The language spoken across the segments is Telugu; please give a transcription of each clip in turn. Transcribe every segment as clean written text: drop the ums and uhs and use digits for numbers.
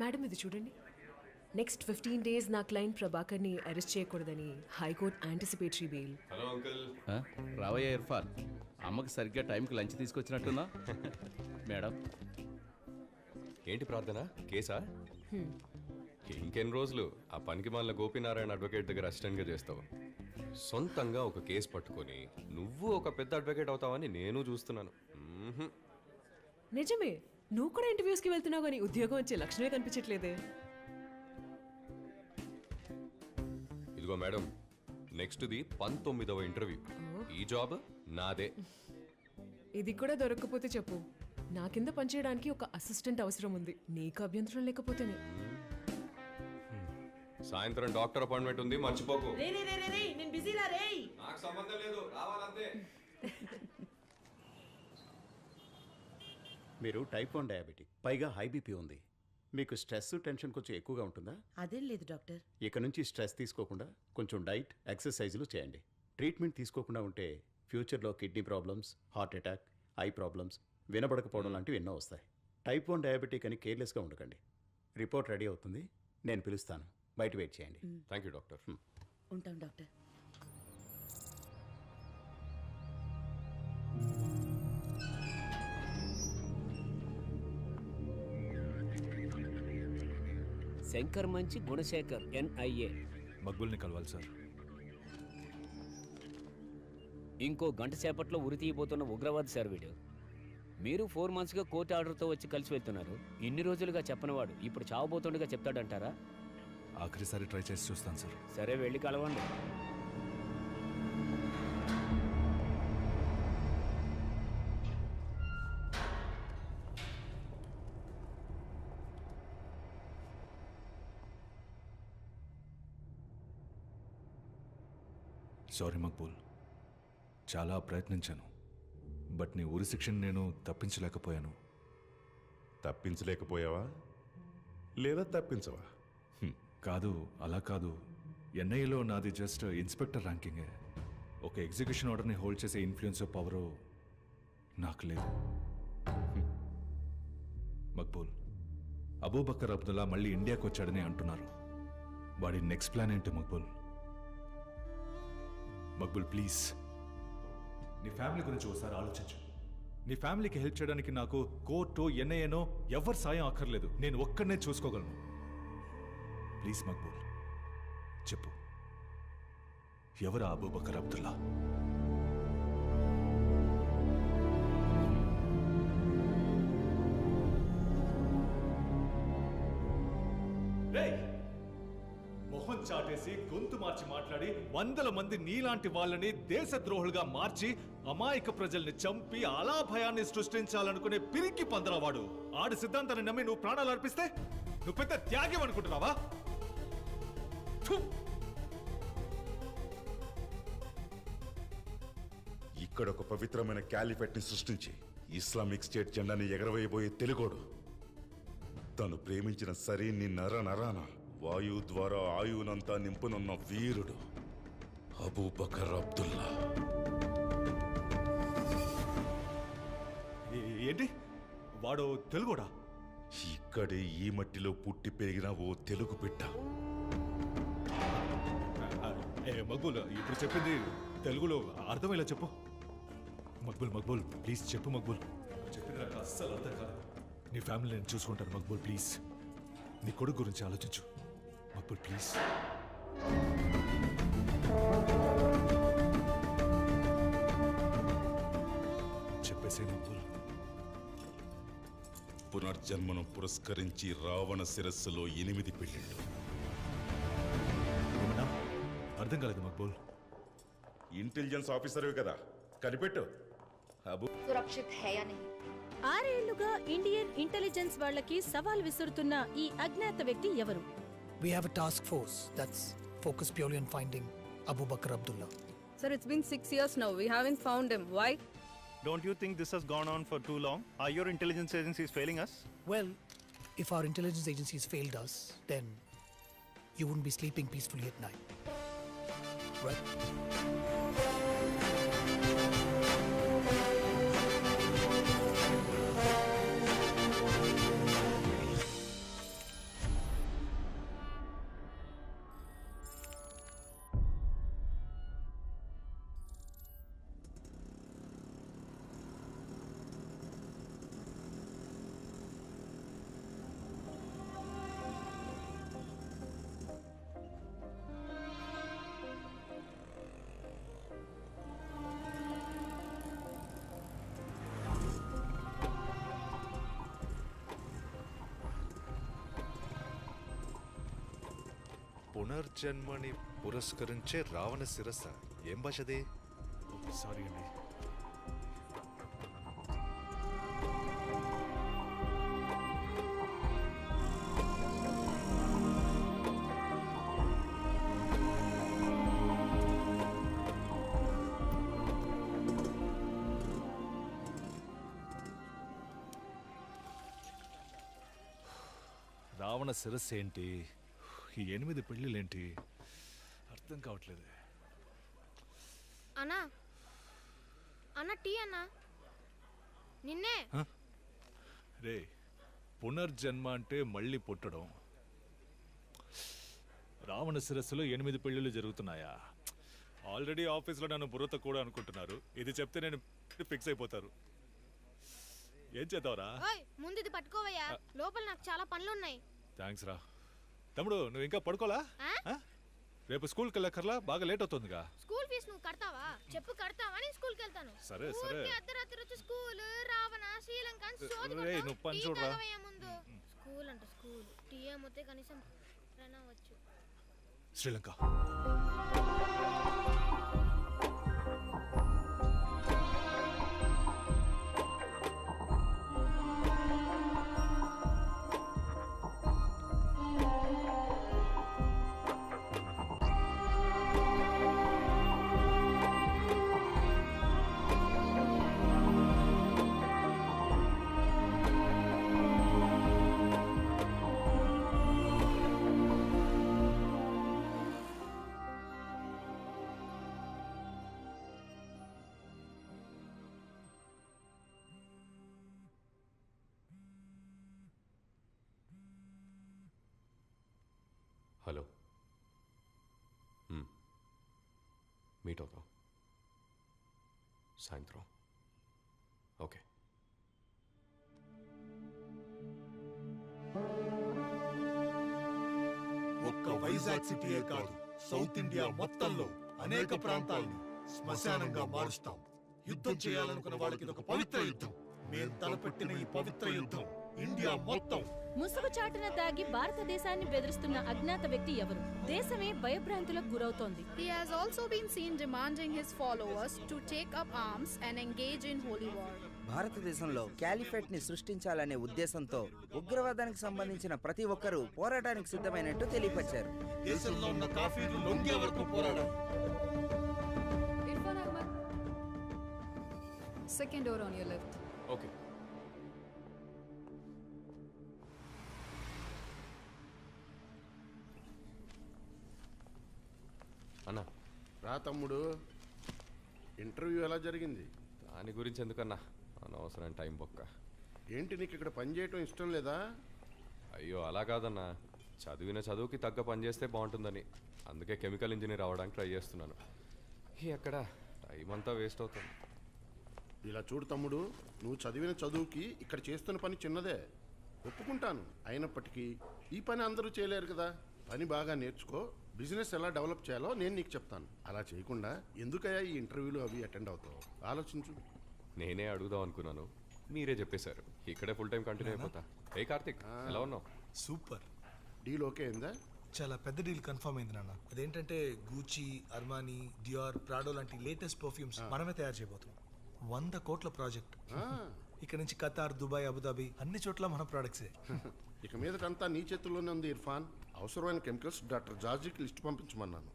మేడం ఇది చూడండి. నెక్స్ట్ 15 days నా క్లయింట్ ప్రభాకర్ని అరెస్ట్ చేయకూడదని high court anticipatory bail. Hello uncle. రావయ్య ఇర్ఫాన్, అమ్మకి సరిగ్గా టైంకి లంచ్ తీసుకొచ్చినట్టున్నా. మేడం ఏంటి ప్రార్థన, కేసా? ఇంకెన్ని రోజులు ఆ పనికి మాలిన గోపీనారాయణ అడ్వకేట్ దగ్గర అసిస్టెంట్గా చేస్తావు? సొంతంగా ఒక కేసు పట్టుకొని నువ్వు ఒక పెద్ద అడ్వకేట్ అవుతావని నేను చూస్తున్నాను. నిజమే, నువ్వు కూడా ఇంటర్వ్యూస్కి వెళ్తున్నావు కానీ ఉద్యోగం వచ్చే లక్షణమే కనిపించట్లేదే. ఇదిగో మేడం, నెక్స్ట్ది 19వ ఇంటర్వ్యూ. ఈ జాబ్ నాదే. ఇది కూడా దొరకకపోతే చెప్పు, నా కింద పనిచేయడానికి ఒక అసిస్టెంట్ అవసరం ఉంది. నీకు అభ్యంతరం లేకపోతేనే. సాయంత్రం డాక్టర్ అపాయింట్మెంట్ ఉంది, మర్చిపోకు. నేను బిజీరా రే. నాకు సంబంధం లేదు, రావాలంతే. మీరు టైప్ 1 డయాబెటిక్, పైగా హై బీపీ ఉంది. మీకు స్ట్రెస్ టెన్షన్ కొంచెం ఎక్కువగా ఉంటుందా? అదేం లేదు డాక్టర్. ఇక నుంచి స్ట్రెస్ తీసుకోకుండా కొంచెం డైట్ ఎక్సర్సైజులు చేయండి. ట్రీట్మెంట్ తీసుకోకుండా ఉంటే ఫ్యూచర్లో kidney problems, heart attack, eye problems, వినబడకపోవడం లాంటివి ఎన్నో వస్తాయి. టైప్ 1 డయాబెటిక్ అని కేర్లెస్గా ఉండకండి. రిపోర్ట్ రెడీ అవుతుంది, నేను పిలుస్తాను, బయట వెయిట్ చేయండి. Thank you doctor. ఉంటాం డాక్టర్. శంకర్ మంచి గుణశేఖర్ NIA. మక్బుల్ని కలవాలి సార్. ఇంకో గంట సేపట్లో ఉరి తీయబోతున్న ఉగ్రవాది సార్ వీడు. మీరు 4 monthsగా కోర్టు ఆర్డర్తో వచ్చి కలిసి వెళ్తున్నారు. ఇన్ని రోజులుగా చెప్పనివాడు ఇప్పుడు చావబోతుండగా చెప్తాడంటారా? ఆఖరిసారి ట్రై చేసి చూస్తాను సార్. సరే వెళ్ళి కలవండి. సారీ మక్బూల్, చాలా ప్రయత్నించాను, బట్ నీ ఉరి శిక్షను నేను తప్పించలేకపోయాను. తప్పించలేకపోయావా లేదా తప్పించవా? కాదు, అలా కాదు. NIAలో నాది జస్ట్ ఇన్స్పెక్టర్ ర్యాంకింగే. ఒక ఎగ్జిక్యూషన్ ఆర్డర్ని హోల్డ్ చేసే ఇన్ఫ్లుయెన్స్ పవరు నాకు లేదు. మక్బూల్, అబూబకర్ అబ్దుల్లా మళ్ళీ ఇండియాకి వచ్చాడని అంటున్నారు. వాడి నెక్స్ట్ ప్లాన్ ఏంటి మక్బూల్? మక్బుల్ ప్లీజ్, నీ ఫ్యామిలీ గురించి ఒకసారి ఆలోచించు. నీ ఫ్యామిలీకి హెల్ప్ చేయడానికి నాకు కోర్టు, NIAనో ఎవరి సాయం అక్కర్లేదు. నేను ఒక్కడనే చూసుకోగలను. ప్లీజ్ మక్బుల్ చెప్పు, ఎవరు అబూబకర్ అబ్దుల్లా? మొహం చాటేసి గొంతు మార్చి మాట్లాడి 100 మంది నీలాంటి వాళ్ళని దేశద్రోహులుగా మార్చి అమాయక ప్రజల్ని చంపి అలా భయాన్ని సృష్టించాలనుకునే పిరికి పందరవాడు. ఆడి సిద్ధాంతాన్ని నమ్మి నువ్వు ప్రాణాలు అర్పిస్తే నువ్వు పెద్ద త్యాగం అనుకుంటున్నావా? ఇక్కడ ఒక పవిత్రమైన క్యాలిఫెట్ ని సృష్టించి ఇస్లామిక్ స్టేట్ జెండాని ఎగరవేయబోయే తెలుగోడు, తను ప్రేమించిన సరీని నర నరాన వాయువు ద్వారా ఆయువునంతా నింపునున్న వీరుడు అబూబకర్ అబ్దుల్లా. ఏంటి వాడు తెలుగుడా? ఇక్కడే ఈ మట్టిలో పుట్టి పెరిగిన ఓ తెలుగు బిడ్డ. మక్బూల్, ఇప్పుడు చెప్పింది తెలుగులో అర్థమయ్యేలా చెప్పు. మక్బూల్ ప్లీజ్ చెప్పు. మక్బూల్ చెప్పింది నాకు అస్సలు అర్థం కాదు. నీ ఫ్యామిలీ నేను చూసుకుంటాను మక్బూల్. ప్లీజ్ నీ కొడుకు గురించి ఆలోచించు మక్బూల్ ప్లీజ్. చెప్పేసే మక్బూల్. పునర్జన్మను పురస్కరించి రావణ శిరస్సులో 8 పెళ్ళిళ్ళు. అర్థం కాలేదు మక్బూల్. ఇంటెలిజెన్స్ ఆఫీసర్వే కదా, కనిపెట్టు. సురక్షిత్ హై యా నహీ? 6 ఏళ్లుగా ఇండియన్ ఇంటెలిజెన్స్ వాళ్ళకి సవాల్ విసురుతున్న ఈ అజ్ఞాత వ్యక్తి ఎవరు? We have a task force that's focused purely on finding Abu Bakr Abdullah. Sir, it's been 6 years now. We haven't found him. Why? Don't you think this has gone on for too long? Are your intelligence agencies failing us? Well, if our intelligence agencies failed us, then you wouldn't be sleeping peacefully at night. Right? పునర్జన్మని పురస్కరించే Ravana శిరస్స. ఏం భాషది? సారీ అండి. రావణ శిరస్సు ఏంటి? ఈ 8 పెళ్ళిళ్ళేంటి? అర్థం కావట్లేదు. అన్నా అన్న టీ అన్నా నిన్నే. రే, పునర్జన్మ అంటే మళ్ళీ పుట్టడం. రావణ శిరస్సులో 8 పెళ్ళిళ్ళు జరుగుతున్నాయా? ఆల్రెడీ ఆఫీస్లో నన్ను బుర్రతో కూడా అనుకుంటున్నారు. ఇది చెప్తే నేను ఫిక్స్ అయిపోతారు. ఏం చేద్దావురా? ముందు ఇది పట్టుకోవయ్యా, లోపల నాకు చాలా పనులున్నాయి. థ్యాంక్స్ రా. తమ్ముడు, నువ్వు ఇంకా పడుకోలా? రేపు స్కూల్కి వెళ్ళక్కర్లా? బాగా లేట్ అవుతుందిగా. స్కూల్ ఫీజు నువ్వు కడతావా? చెప్పు కడతావా? నేను స్కూల్కి వెళ్తాను. సరే సరే. అర్ధరాత్రి వచ్చి స్కూల్, రావణ, శ్రీలంక అని సోది రేయ్, నువ్వు పని చూడరా. ముందు స్కూల్ అంటే స్కూల్, టీ ఏమొస్తే కనీసం వచ్చు. శ్రీలంక. హలో, మీట్ అవుతాం సాయంత్రం. ఓకే. ఒక్క వైజాగ్ సిటీయే కాదు, సౌత్ ఇండియా మొత్తంలో అనేక ప్రాంతాలను శ్మశానంగా మారుస్తాం. యుద్ధం చేయాలనుకున్న వాళ్ళకి ఇది ఒక పవిత్ర యుద్ధం. మేం తలపెట్టిన ఈ పవిత్ర యుద్ధం ఇండియా మొత్తం. ముసుగు చాటున దాగి భారతదేశాన్ని బెదిరిస్తున్న అజ్ఞాత వ్యక్తి ఎవరు? దేశమే భయభ్రాంతులకు గురవుతోంది. He has also been seen demanding his followers to take up arms and engage in holy war. భారతదేశంలో క్యాలిఫేట్ ని సృష్టించాలనే ఉద్దేశంతో ఉగ్రవాదానికి సంబంధించిన ప్రతి ఒక్కరూ పోరాటానికి సిద్ధమైనట్టు తెలియపరిచారు. దేశంలో ఉన్న కాఫీలు లొంగే వరకు పోరాడారు. Irfan Ahmad, second door on your left. Okay. అన్నా. రా తమ్ముడు, ఇంటర్వ్యూ ఎలా జరిగింది? దాని గురించి ఎందుకన్నా, అనవసరం టైం బొక్క. ఏంటి, నీకు ఇక్కడ పని చేయటం ఇష్టం లేదా? అయ్యో అలా కాదన్నా, చదివిన చదువుకి తగ్గ పని చేస్తే బాగుంటుందని అందుకే కెమికల్ ఇంజనీర్ అవ్వడానికి ట్రై చేస్తున్నాను. ఎక్కడ టైం అంతా వేస్ట్ అవుతుంది. ఇలా చూడు తమ్ముడు, నువ్వు చదివిన చదువుకి ఇక్కడ చేస్తున్న పని చిన్నదే, ఒప్పుకుంటాను. అయినప్పటికీ ఈ పని అందరూ చేయలేరు కదా. పని బాగా నేర్చుకో, బిజినెస్ ఎలా డెవలప్ చేయాలో నేను నీకు చెప్తాను. అలా చేయకుండా ఎందుకయ్యా ఈ ఇంటర్వ్యూలు అవి అటెండ్ అవుతావు? ఆలోచించు. నేనే అడుగుదాం అనుకున్నాను, మీరే చెప్పేశారు. ఇక్కడే ఫుల్ టైం కంటిన్యూ అయిపోతా. ఏ కార్తిక్, ఎలా ఉన్నావు? సూపర్. డీల్ ఓకే అయిందా? చాలా పెద్ద డీల్ కన్ఫర్మ్ అయింది నాన్న. అదేంటంటే గూచి, అర్మానీ, డియోర్, ప్రాడో లాంటి లేటెస్ట్ పర్ఫ్యూమ్స్ మనమే తయారు చేయబోతున్నాం. 100 కోట్ల ప్రాజెక్ట్. ఇక్కడ నుంచి ఖతార్, దుబాయ్, అబుదాబి అన్ని చోట్ల మన ప్రోడక్ట్సే. ఇక మీదటంతా నీ చేతుల్లోనే ఉంది ఇర్ఫాన్. అవసరమైన కెమికల్స్ డాక్టర్ జార్జీకి లిస్ట్ పంపించమన్నాను.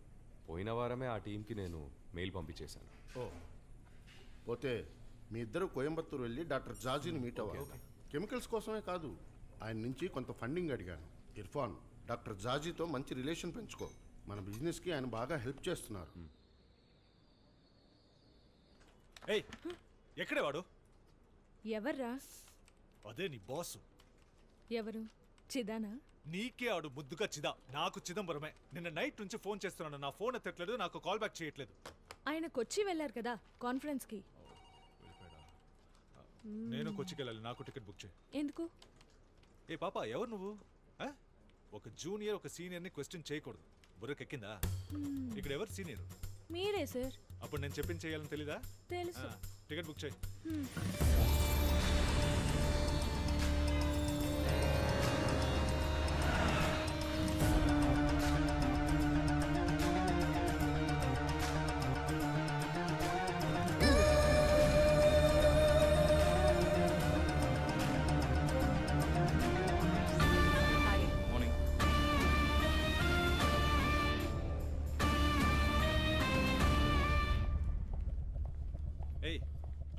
పోయిన వారమే ఆ టీంకి నేను మెయిల్ పంపించేశాను. ఓ, పోతే మీ ఇద్దరు కోయంబత్తూరు వెళ్ళి డాక్టర్ జార్జీని మీట్ అవ్వాలి. కెమికల్స్ కోసమే కాదు, ఆయన నుంచి కొంత ఫండింగ్ అడిగాను. ఇర్ఫాన్, డాక్టర్ జార్జీతో మంచి రిలేషన్ పెంచుకో. మన బిజినెస్కి ఆయన బాగా హెల్ప్ చేస్తున్నారు. ఏయ్, ఎక్కడే వాడు? ఎవర్రా? అదే నీ బాసు. ఎవరు? చిదానా? నీకే ఆడు ముద్దుగా చిదా. నాకు చిదంబరమే. నిన్న నైట్ నుంచి ఫోన్ చేస్తున్నాను, నా ఫోన్ ఎత్తట్లేదు, నాకు కాల్ బ్యాక్ చేయట్లేదు. ఆయన కొచ్చి వెళ్ళారు కదా కాన్ఫరెన్స్ కి. నేను కొచ్చికి వెళ్ళాలి, నాకు టికెట్ బుక్ చేయి. ఎందుకు? ఏ పాప, ఎవరు నువ్వు? ఒక జూనియర్ ఒక సీనియర్ని క్వశ్చన్ చేయకూడదు. బుర్రకెక్కిందా? ఇక్కడ ఎవరు సీనియర్? మీరే సార్. అప్పుడు నేను చెప్పింది చేయాలని తెలీదా? తెలుసు. టికెట్ బుక్ చేయి.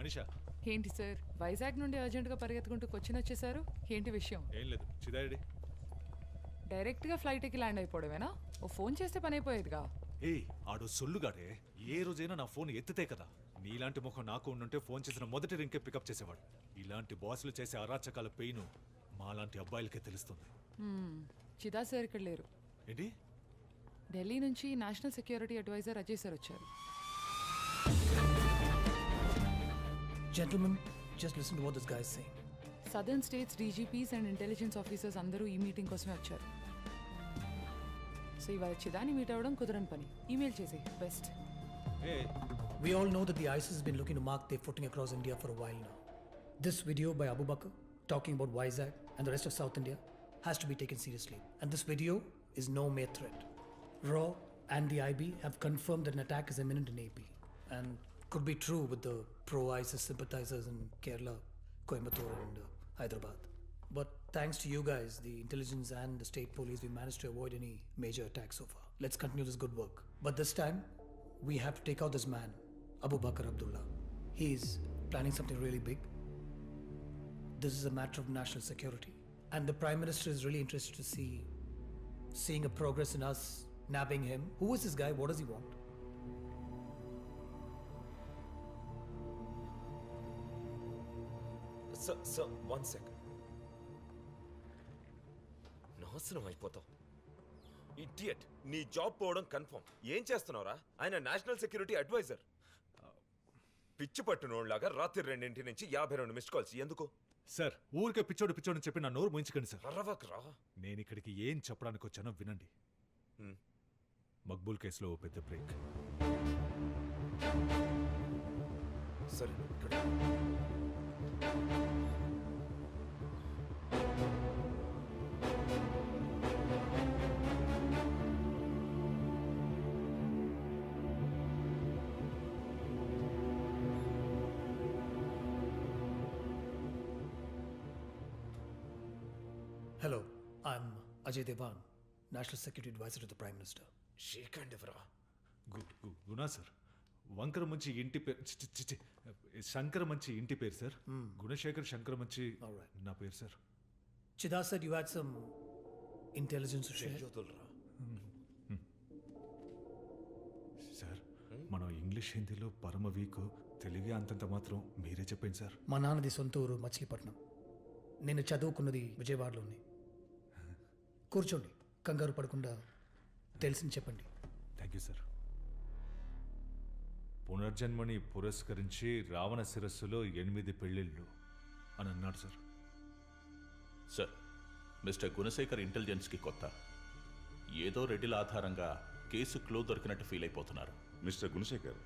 మనిషా ఏంటి సార్ వైజాగ్ నుండి అర్జెంటుగా పరిగెత్తుకుంటూ కొచ్చిన్ వచ్చేసారు? ఏంటి విషయం? ఏం లేదు చిదారెడ్డి. డైరెక్ట్గా ఫ్లైట్ ఎక్కి ల్యాండ్ అయిపోవడమేనా? ఓ ఫోన్ చేస్తే పని అయిపోయేదిగా. ఏయ్ ఆడు సొల్లుగాడే. ఏ రోజైనా నా ఫోన్ ఎత్తితే కదా. నీలాంటి ముఖం నాకు ఉండుంటే ఫోన్ చేసిన మొదటి రింకే పికప్ చేసేవాడు. ఇలాంటి బాసులు చేసే అరాచకాల పెయిన్ మాలాంటి అబ్బాయిలకే తెలుస్తుంది. చిదా సార్ ఇక్కడ లేరు. ఏంటి? ఢిల్లీ నుంచి national security advisor Ajay sir వచ్చారు. Gentlemen, just listen to what this guy is saying. Southern states DGP's and intelligence officers అందరూ ఈ మీటింగ్ కోసమే వచ్చారు. సో ఇవాళ చిదాని మీట్ అవ్వడం కుదరని పని. ఈమెయిల్ చేసి best. We all know that the ISIS has been looking to mark their footing across India for a while now. This video by Abu Bakr talking about Vizag and the rest of South India has to be taken seriously. And this video is no mere threat. RAW and the IB have confirmed that an attack is imminent in AP and could be true with the pro-ISIS sympathizers in Kerala, Coimbatore and Hyderabad. But thanks to you guys, the intelligence and the state police, we managed to avoid any major attacks so far. Let's continue this good work. But this time, we have to take out this man, Abu Bakr Abdullah. He's planning something really big. This is a matter of national security. And the Prime Minister is really interested to seeing a progress in us nabbing him. Who is this guy? What does he want? Sir, 1 second. నాశనం అయిపోతావు. ఇడియట్. నీ జాబ్ పోవడం కన్ఫర్మ్. ఏం చేస్తున్నావురా? ఆయన నేషనల్ సెక్యూరిటీ అడ్వైజర్. పిచ్చి పట్టునోళ్ళలాగా రాత్రి 2 నుంచి 52 మిస్డ్ కాల్స్ ఎందుకు? సార్ ఊరికే పిచ్చోడు చెప్పి నా నోరు ముంచుకండి సార్. అరవకరా. నేను ఇక్కడికి ఏం చెప్పడానికి వచ్చానో వినండి. మక్బూల్ కేసులో ఓ పెద్ద బ్రేక్. సరే ఇక్కడ Hello, I'm Ajay Devan, National Security Advisor to the Prime Minister. Shake and ఎవరా? గునా సార్. వంకర మంచి ఇంటి పేరు శంకర మంచి ఇంటి పేరు సార్. గుణశేఖర్ శంకర మంచి నా పేరు sir. Chida said you had some intelligence to share. Sir మనం ఇంగ్లీష్ హిందీలో పరమ వీక్. తెలుగే అంతంత మాత్రం మీరే చెప్పండి సార్. మా నాన్నది సొంత ఊరు మచిలీపట్నం. నేను చదువుకున్నది విజయవాడలోని. కూర్చోండి, కంగారు పడకుండా తెలిసింది చెప్పండి. Thank you sir. పునర్జన్మని పురస్కరించి రావణ శిరస్సులో 8 పెళ్ళిళ్ళు అని అన్నాడు సార్. సార్, మిస్టర్ గుణశేఖర్ ఇంటెలిజెన్స్కి కొత్త. ఏదో రెడ్డిల ఆధారంగా కేసు క్లూ దొరికినట్టు ఫీల్ అయిపోతున్నారు. మిస్టర్ గుణశేఖర్,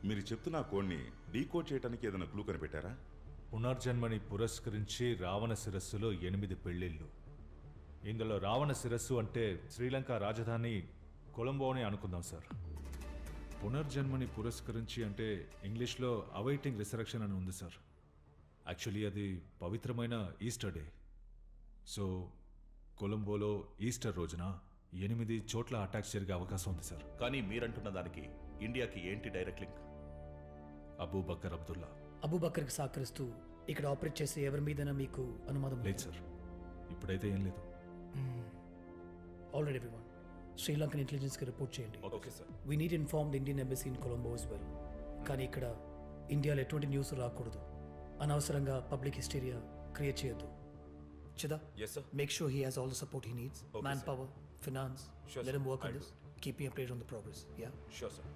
మీరు చెప్తున్న కోడ్ని డీకోడ్ చేయడానికి ఏదైనా క్లూ కనిపెట్టారా? పునర్జన్మని పురస్కరించి రావణ శిరస్సులో 8 పెళ్ళిళ్ళు. ఇందులో రావణ శిరస్సు అంటే శ్రీలంక రాజధాని కొలంబో అని అనుకుందాం సార్. పునర్జన్మని పురస్కరించి అంటే ఇంగ్లీష్లో అవైటింగ్ రిసరక్షన్ అని ఉంది సార్. యాక్చువల్లీ అది పవిత్రమైన ఈస్టర్ డే. సో కొలంబోలో ఈస్టర్ రోజున 8 చోట్ల అటాక్స్ జరిగే అవకాశం ఉంది సార్. కానీ మీరంటున్న దానికి ఇండియాకి ఏంటి డైరెక్ట్ లింక్? అబూ బకర్ అబ్దుల్లా. అబూ బకర్కి సహకరిస్తూ ఇక్కడ ఆపరేట్ చేసే ఎవరి మీదైనా మీకు అనుమానం లేదు సార్. ఇప్పుడైతే ఏం లేదు. ఆల్రెడీ ఎవ్రీవన్, శ్రీలంకన్ ఇంటెలిజెన్స్కి రిపోర్ట్ చేయండి. Okay sir. We need inform the Indian embassy in Colombo as well. కానీ ఇక్కడ ఇండియాలో ఎటువంటి న్యూస్ రాకూడదు. అనవసరంగా పబ్లిక్ హిస్టీరియా క్రియేట్ చేయొద్దు. Chida, yes sir. Make sure he has all the support he needs. Okay, manpower, finance. Sure, Let sir. him work on I'll this. Keep me updated on the progress. Yeah. Sure sir.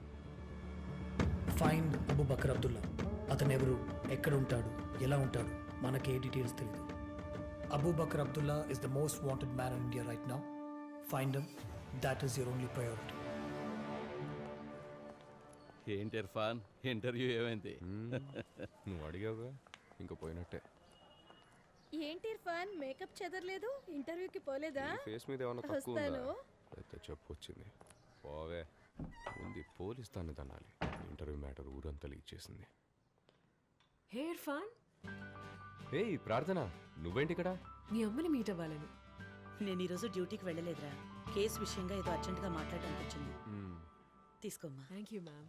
Find Abu Bakr Abdullah. అతను ఎవరు, ఎక్కడ ఉంటాడు, ఎలా ఉంటాడు, మనకి ఏ డీటెయిల్స్ తెలియదు. Abu Bakr Abdullah is the most wanted man in India right now. Find him. That is your only priority. ఏంటి ఇర్ఫాన్, ఇంటర్వ్యూ ఏమైంది? నువ్వు అడిగావుగా, ఇంకా పోయినట్టే. ఏంటి ఇర్ఫాన్, మేకప్ చెదరలేదు, ఇంటర్వ్యూకి పోలేదా? ఫేస్ మీద ఏమన్నా తక్కువ వస్తాను. ఉందా? అయితే చెప్పు వచ్చింది. పోవే, ఉంది పోలీస్ దాన్ని తనాలి. ఇంటర్వ్యూ మ్యాటర్ ఊరంతా లీక్ చేసింది. హే ఇర్ఫాన్. హే ప్రార్థన, నువ్వేంటి ఇక్కడ? నీ అమ్మని మీట్ అవ్వాలని. నేను ఈరోజు డ్యూటీకి వెళ్ళలేదురా. కేసు విషయంగా ఏదో అర్జెంట్గా మాట్లాడడానికి వచ్చింది. తీసుకోమ్మా. Thank you ma'am.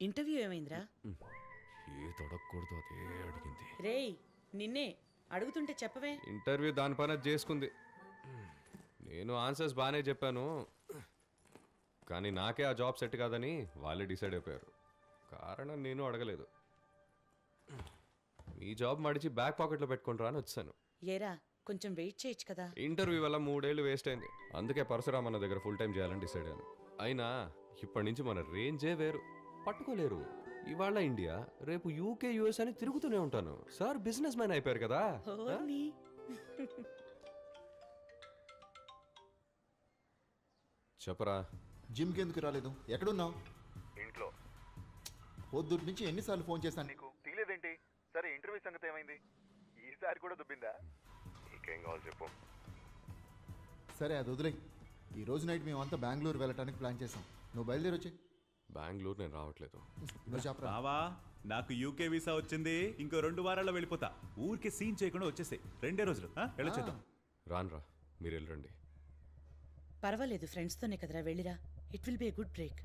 ఇంటర్వ్యూ ఏమైందిరా? ఏ తొడగకూడదు అదే అడిగింది. రేయ్ నిన్నే అడుగుతుంటే చెప్పవే. ఇంటర్వ్యూ దాని పని అది చేసుకుంది. నేను ఆన్సర్స్ బాగానే చెప్పాను, కానీ నాకే ఆ జాబ్ సెట్ కాదని వాళ్ళే డిసైడ్ అయిపోయారు. కారణం నేను అడగలేదు. మీ జాబ్ మడిచి బ్యాక్ పాకెట్లో పెట్టుకుంటారా అని వచ్చాను. ఏరా కొంచెం వెయిట్ చేయొచ్చు కదా. ఇంటర్వ్యూ వల్ల 3 ఏళ్ళు వేస్ట్ అయింది. అందుకే పరశురామ్ అన్న దగ్గర ఫుల్ టైం చేయాలని డిసైడ్ అయ్యాను. అయినా ఇప్పటి నుంచి మన రేంజే వేరు, పట్టుకోలేరు. ఇవాళ ఇండియా, రేపు యూకే యుఎస్ అని తిరుగుతూనే ఉంటాను. సార్ బిజినెస్ మ్యాన్ అయిపోయారు కదా. చెప్పరా. జిమ్కి ఎందుకు రాలేదు? ఎక్కడున్నావు? ఇంట్లో. పొద్దుటి నుంచి ఎన్నిసార్లు ఫోన్ చేశాను నీకు తీలేదేంటి? సరే ఇంటర్వ్యూ సంగతి ఏమైంది? ఈసారి కూడా దుబ్బిందా? నీకేం కావాలి చెప్పు. సరే అది వదిలే. ఈ రోజు నైట్ మేమంతా బెంగళూరు వెళ్ళటానికి ప్లాన్ చేసాం. నువ్వు బయలుదేరి వచ్చి. బెంగళూరు నేను రావట్లేదు. బావా నాకు యూకే వీసా వచ్చింది. ఇంకో 2 వారాల్లో వెళ్ళిపోతా. ఊరికే సీన్ చేయకుండా వచ్చేసి 2 రోజులు వెళ్ళొచ్చేద్దాం. రాన్రా, మీరు వెళ్ళండి. పర్వాలేదు, ఫ్రెండ్స్తోనే కదరా వెళ్ళిరా. It will be a good break.